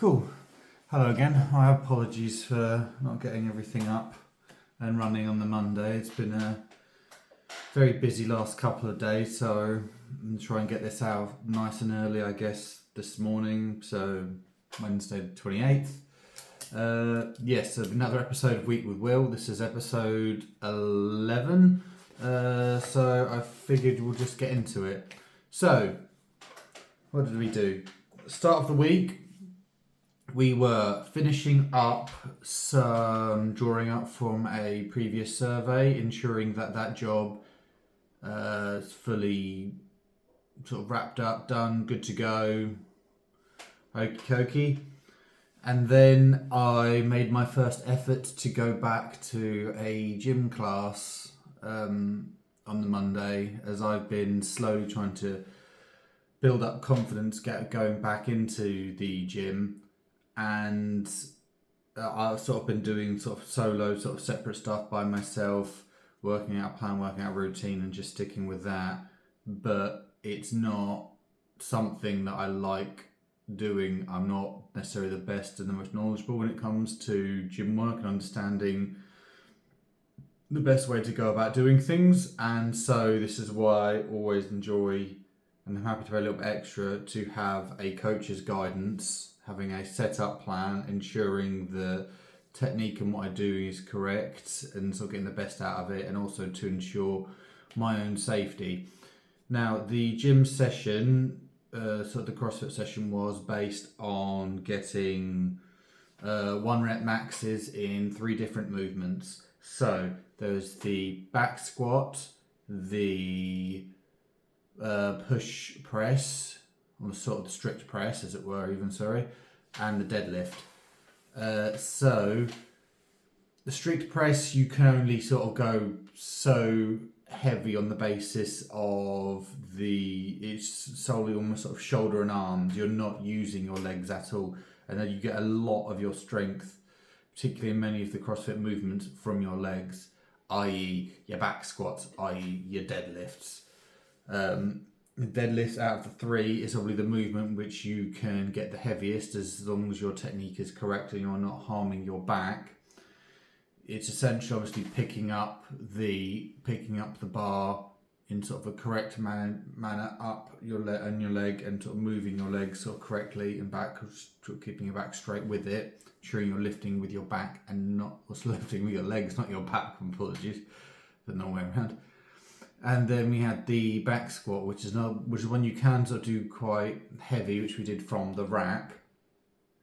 Cool. Hello again. My apologies for not getting everything up and running on the Monday. It's been a very busy last couple of days, so I'm going to try and get this out nice and early, I guess, this morning. So, Wednesday the 28th. Yes, another episode of Week with Will. This is episode 11. So, I figured we'll just get into it. So, what did we do? Start of the week, we were finishing up some drawing up from a previous survey, ensuring that that job is fully sort of wrapped up, done, good to go, okie dokie. And then I made my first effort to go back to a gym class on the Monday, as I've been slowly trying to build up confidence going back into the gym. And I've sort of been doing sort of solo, sort of separate stuff by myself, working out a plan, working out a routine, and just sticking with that. But it's not something that I like doing. I'm not necessarily the best and the most knowledgeable when it comes to gym work and understanding the best way to go about doing things. And so this is why I always enjoy, and I'm happy to pay a little bit extra to have a coach's guidance, having a set up plan, ensuring the technique and what I do is correct and sort of getting the best out of it, and also to ensure my own safety. Now, the gym session, sort of the CrossFit session, was based on getting 1 rep maxes in 3 different movements. So there's the back squat, the push press, or sort of the strict press, as it were, even, sorry, and the deadlift. So the strict press, you can only sort of go so heavy on the basis of it's solely almost sort of shoulder and arms. You're not using your legs at all, and then you get a lot of your strength, particularly in many of the CrossFit movements, from your legs, i.e. your back squats, i.e. your deadlifts. The deadlift out of the 3 is probably the movement which you can get the heaviest, as long as your technique is correct and you're not harming your back. It's essentially obviously picking up the bar in sort of a correct manner up your leg and sort of moving your legs sort of correctly and back, sort of keeping your back straight with it, ensuring you're lifting with your back and not also lifting with your legs, not your back. Apologies, the no way around. And then we had the back squat, which is one you can sort of do quite heavy, which we did from the rack.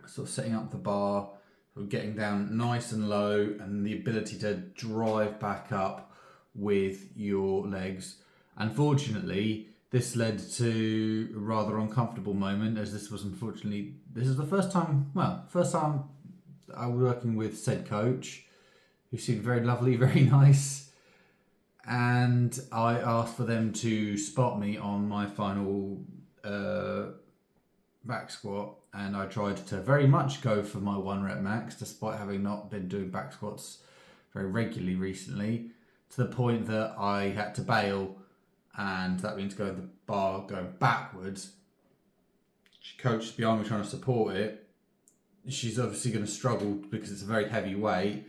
Sort of setting up the bar, sort of getting down nice and low, and the ability to drive back up with your legs. Unfortunately, this led to a rather uncomfortable moment, as this is the first time I was working with said coach, who seemed very lovely, very nice. And I asked for them to spot me on my final back squat, and I tried to very much go for my 1 rep max, despite having not been doing back squats very regularly recently, to the point that I had to bail, and that means going the bar going backwards. Coach behind me trying to support it. She's obviously going to struggle because it's a very heavy weight.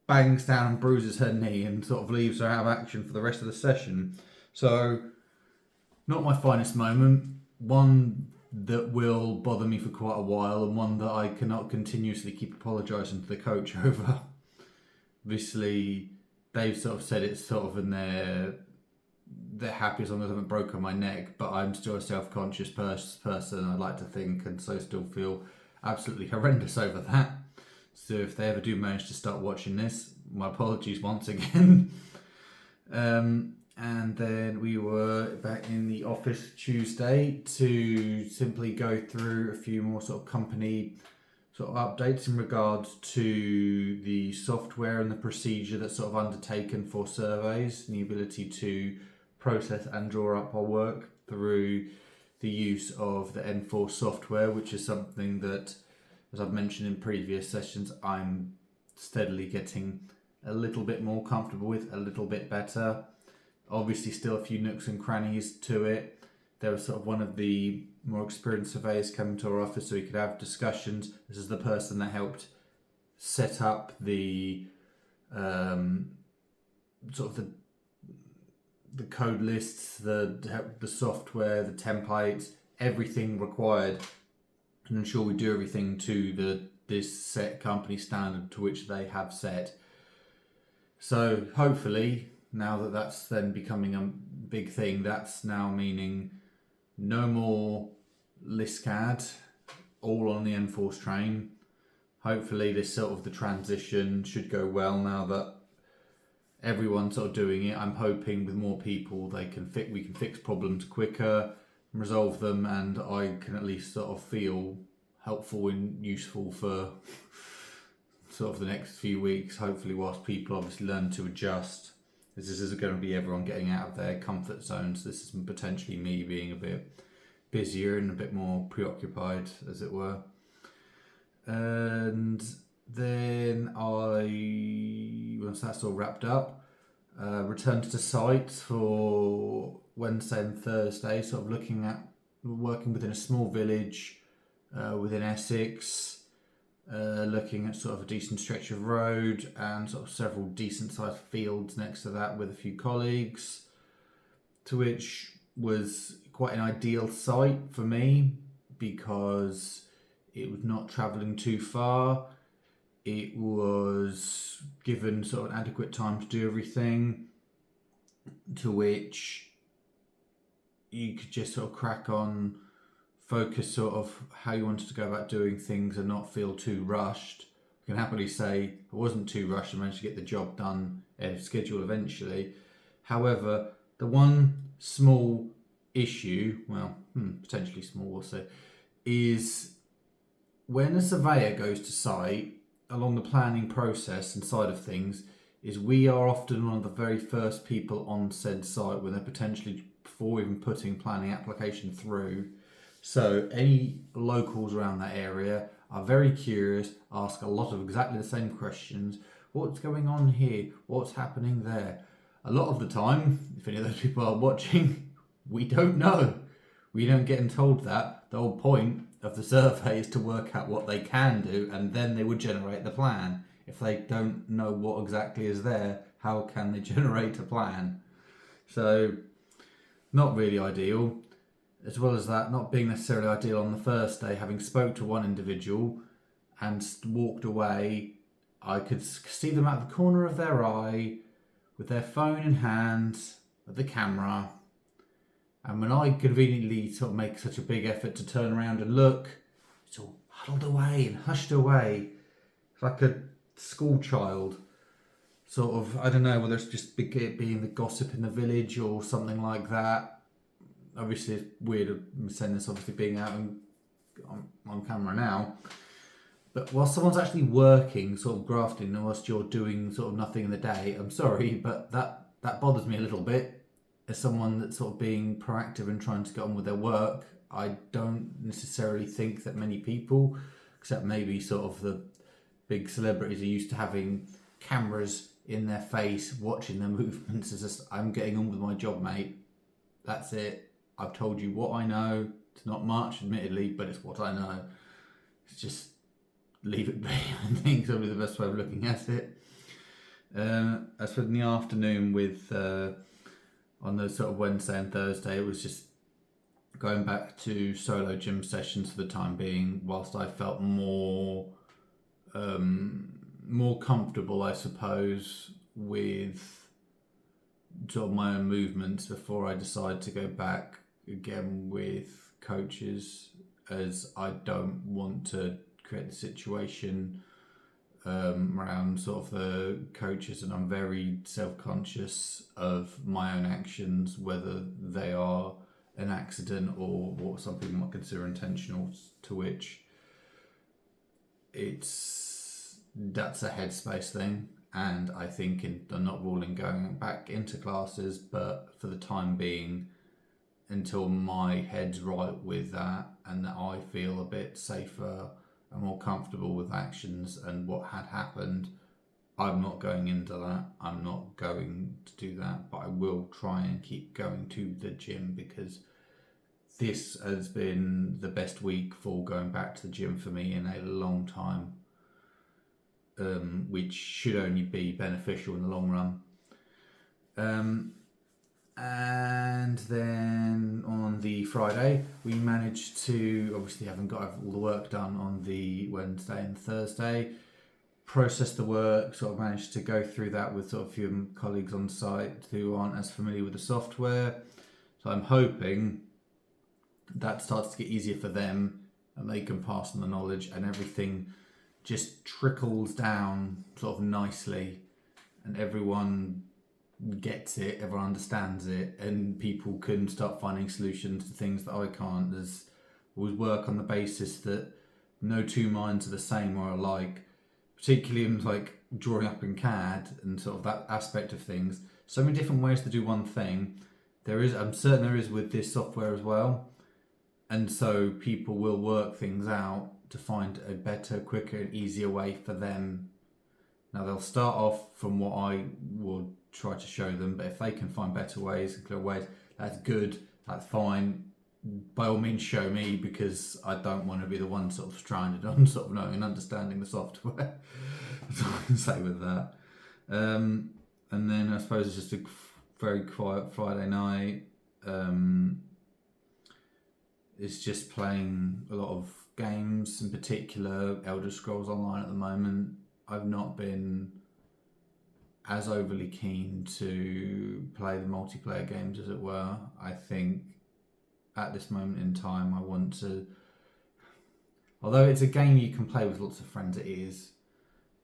Bangs down and bruises her knee and sort of leaves her out of action for the rest of the session. So, not my finest moment. One that will bother me for quite a while, and one that I cannot continuously keep apologising to the coach over. Obviously, they've sort of said it's sort of in they're happy as long as I haven't broken my neck, but I'm still a self-conscious person, I'd like to think, and so still feel absolutely horrendous over that. So if they ever do manage to start watching this, my apologies once again. And then we were back in the office Tuesday to simply go through a few more sort of company sort of updates in regards to the software and the procedure that's sort of undertaken for surveys, and the ability to process and draw up our work through the use of the N4 software, which is something that, as I've mentioned in previous sessions, I'm steadily getting a little bit more comfortable with, a little bit better. Obviously still a few nooks and crannies to it, there was sort of one of the more experienced surveyors coming to our office so we could have discussions. This is the person that helped set up the sort of the code lists, the software, the templates, everything required to ensure we do everything to this set company standard to which they have set. So hopefully, now that that's then becoming a big thing, that's now meaning no more ListCAD, all on the Enforce train. Hopefully this sort of the transition should go well now that everyone's sort of doing it. I'm hoping with more people we can fix problems quicker, resolve them, and I can at least sort of feel helpful and useful for sort of the next few weeks, hopefully, whilst people obviously learn to adjust. This isn't going to be everyone getting out of their comfort zones. This is potentially me being a bit busier and a bit more preoccupied, as it were. And then once that's all wrapped up, returned to site for Wednesday and Thursday, sort of working within a small village within Essex, looking at sort of a decent stretch of road and sort of several decent sized fields next to that with a few colleagues, to which was quite an ideal site for me because it was not travelling too far. It was given sort of adequate time to do everything, to which you could just sort of crack on, focus sort of how you wanted to go about doing things and not feel too rushed. I can happily say I wasn't too rushed. I managed to get the job done ahead of schedule eventually. However, the one small issue, potentially small we'll say, is when a surveyor goes to site, along the planning process and side of things, is we are often one of the very first people on said site when they're potentially, before even putting planning application through. So any locals around that area are very curious, ask a lot of exactly the same questions. What's going on here? What's happening there? A lot of the time, if any of those people are watching, we don't know. We don't get told that. The whole point of the survey is to work out what they can do, and then they would generate the plan. If they don't know what exactly is there, how can they generate a plan? So, not really ideal. As well as that, not being necessarily ideal on the first day, having spoke to one individual and walked away, I could see them out of the corner of their eye with their phone in hand at the camera. And when I conveniently sort of make such a big effort to turn around and look, it's all huddled away and hushed away. It's like a school child. Sort of, I don't know whether it's just being the gossip in the village or something like that. Obviously, it's weird saying this, obviously being out on camera now. But while someone's actually working, sort of grafting, and whilst you're doing sort of nothing in the day, I'm sorry, but that bothers me a little bit. As someone that's sort of being proactive and trying to get on with their work, I don't necessarily think that many people, except maybe sort of the big celebrities, are used to having cameras in their face watching their movements. It's just, I'm getting on with my job, mate. That's it. I've told you what I know. It's not much, admittedly, but it's what I know. It's just leave it be. I think is probably the best way of looking at it. As for in the afternoon with on those sort of Wednesday and Thursday, it was just going back to solo gym sessions for the time being, whilst I felt more comfortable, I suppose, with sort of my own movements before I decide to go back again with coaches, as I don't want to create the situation around sort of the coaches, and I'm very self-conscious of my own actions, whether they are an accident or what some people might consider intentional, to which that's a headspace thing. And I think I'm not ruling going back into classes, but for the time being, until my head's right with that and that I feel a bit safer and more comfortable with actions and what had happened, I'm not going into that. I'm not going to do that, but I will try and keep going to the gym, because this has been the best week for going back to the gym for me in a long time, which should only be beneficial in the long run. And then on the Friday, we managed to, obviously haven't got all the work done on the Wednesday and Thursday, process the work, sort of managed to go through that with sort of a few colleagues on site who aren't as familiar with the software. So I'm hoping that starts to get easier for them and they can pass on the knowledge and everything just trickles down sort of nicely and everyone gets it, everyone understands it, and people can start finding solutions to things that I can't. There's always work on the basis that no two minds are the same or alike, particularly in like drawing up in CAD and sort of that aspect of things. So many different ways to do one thing. I'm certain there is with this software as well. And so people will work things out to find a better, quicker, and easier way for them. Now they'll start off from what I will try to show them, but if they can find better ways and clear ways, that's good, that's fine. By all means show me, because I don't want to be the one sort of stranded on sort of knowing and understanding the software. That's all I can say with that. And then I suppose it's just a very quiet Friday night. It's just playing a lot of games, in particular Elder Scrolls Online at the moment. I've not been as overly keen to play the multiplayer games, as it were. I think at this moment in time I want to, although it's a game you can play with lots of friends,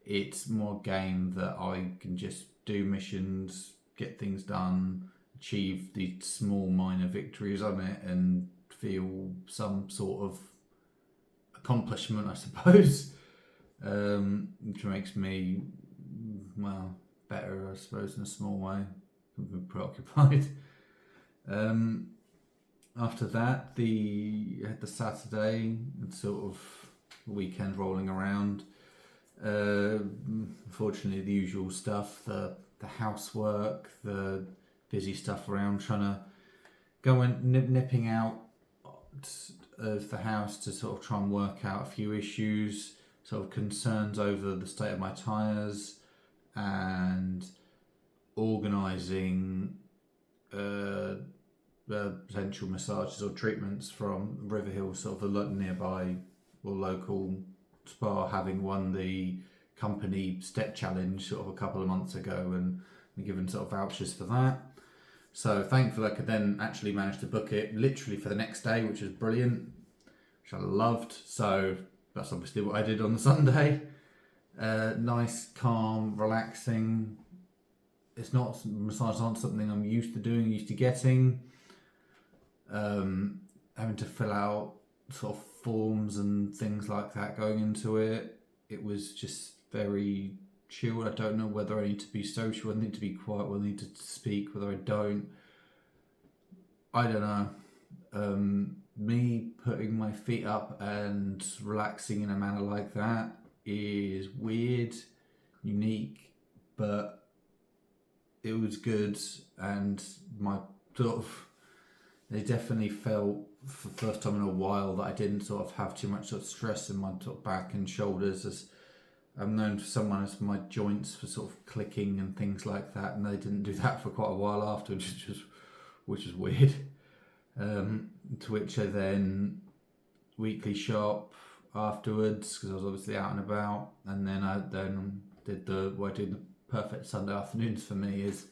it's more a game that I can just do missions, get things done, achieve the small minor victories on it and feel some sort of accomplishment, I suppose, which makes me, well, better, I suppose, in a small way. I've been preoccupied. After that, had the Saturday and sort of weekend rolling around. Unfortunately, the usual stuff, the housework, the busy stuff around, trying to go and nipping out of the house to sort of try and work out a few issues, sort of concerns over the state of my tyres, and organising potential massages or treatments from Riverhill, sort of a nearby or local spa, having won the company step challenge sort of a couple of months ago and given sort of vouchers for that. So thankfully I could then actually manage to book it literally for the next day, which was brilliant, which I loved. So that's obviously what I did on the Sunday. Nice, calm, relaxing. Massages aren't something I'm used to doing, used to getting. Having to fill out sort of forms and things like that going into it. It was just very chilled. I don't know whether I need to be social, whether I need to be quiet, whether I need to speak, whether I don't. I don't know. Me putting my feet up and relaxing in a manner like that is weird, unique, but it was good, and my sort of, they definitely felt for the first time in a while that I didn't sort of have too much sort of stress in my sort of back and shoulders, as I'm known for someone as my joints for sort of clicking and things like that, and they didn't do that for quite a while afterwards, which was weird. To which I then weekly shop afterwards, because I was obviously out and about, and then I did the perfect Sunday afternoons for me is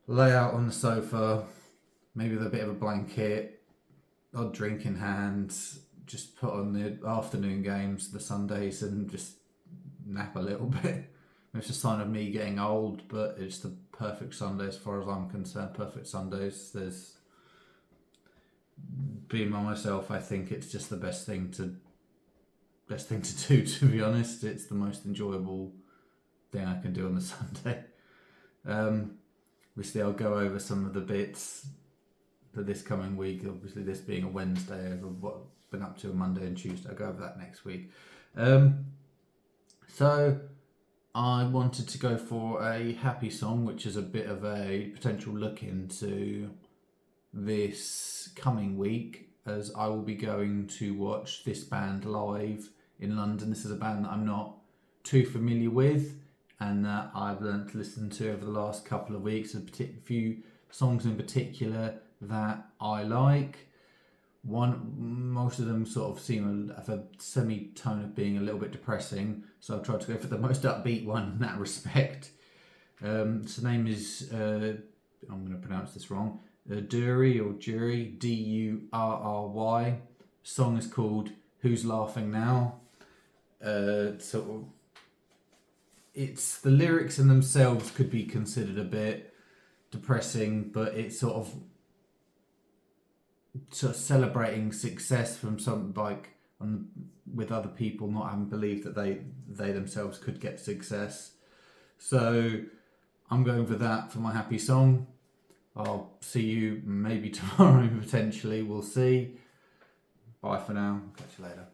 lay out on the sofa, maybe with a bit of a blanket, odd drink in hand, just put on the afternoon games, the Sundays, and just nap a little bit. It's a sign of me getting old, but it's the perfect Sunday as far as I'm concerned. Perfect Sundays. There's, being by myself, I think it's just the best thing to do, to be honest. It's the most enjoyable thing I can do on the Sunday. Obviously I'll go over some of the bits for this coming week, obviously this being a Wednesday, over what I've been up to on Monday and Tuesday. I'll go over that next week. So I wanted to go for a happy song, which is a bit of a potential look into this coming week, as I will be going to watch this band live in London. This is a band that I'm not too familiar with and that I've learned to listen to over the last couple of weeks. A few songs in particular that I like. Most of them sort of seem have a semi-tone of being a little bit depressing, so I've tried to go for the most upbeat one in that respect. So the name is, I'm going to pronounce this wrong, Dury, D-U-R-R-Y. Song is called Who's Laughing Now? It's the lyrics in themselves could be considered a bit depressing, but it's sort of celebrating success from some with other people not having believed that they themselves could get success. So I'm going for that for my happy song. I'll see you maybe tomorrow, potentially. We'll see. Bye for now. Catch you later.